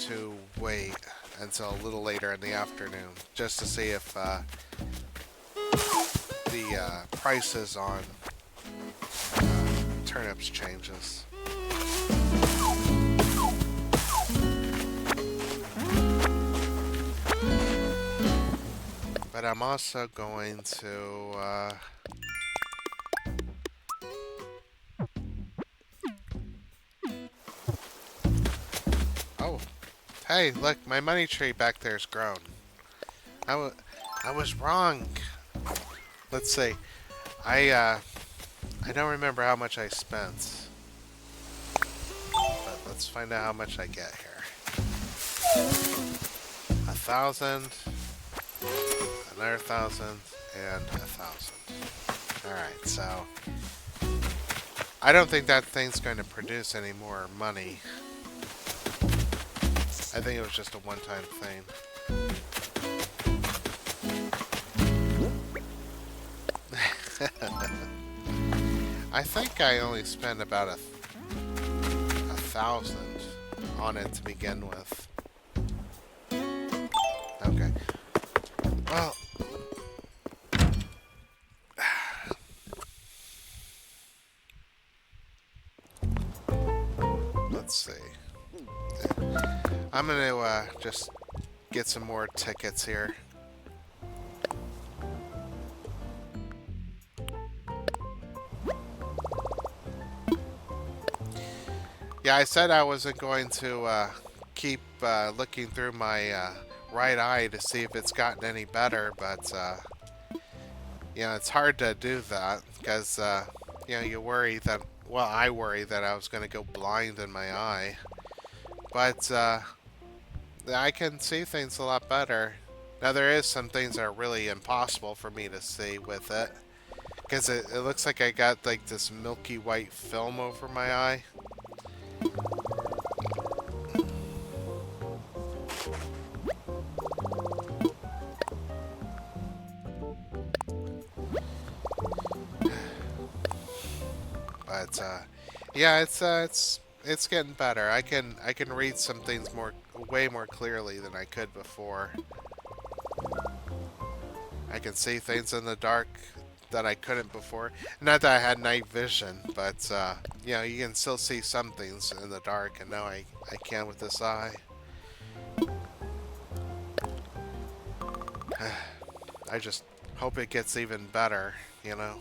to wait until a little later in the afternoon just to see if the prices on turnips changes. But I'm also going to oh, hey, look, my money tree back there's grown. I, I was wrong. Let's see. I don't remember how much I spent. But let's find out how much I get here. 1,000, another 1,000, and 1,000. Alright, so I don't think that thing's going to produce any more money. I think it was just a one-time thing. I think I only spent about 1,000 on it to begin with. Okay. Well, let's see. I'm gonna just get some more tickets here. Yeah, I said I wasn't going to keep looking through my right eye to see if it's gotten any better, but you know, it's hard to do that because you know, you worry that, well, I worry that I was going to go blind in my eye, but I can see things a lot better. Now, there is some things that are really impossible for me to see with it because it looks like I got like this milky white film over my eye. But yeah, it's getting better. I can read some things way more clearly than I could before. I can see things in the dark that I couldn't before. Not that I had night vision, but you know, you can still see some things in the dark, and now I can with this eye. I just hope it gets even better, you know.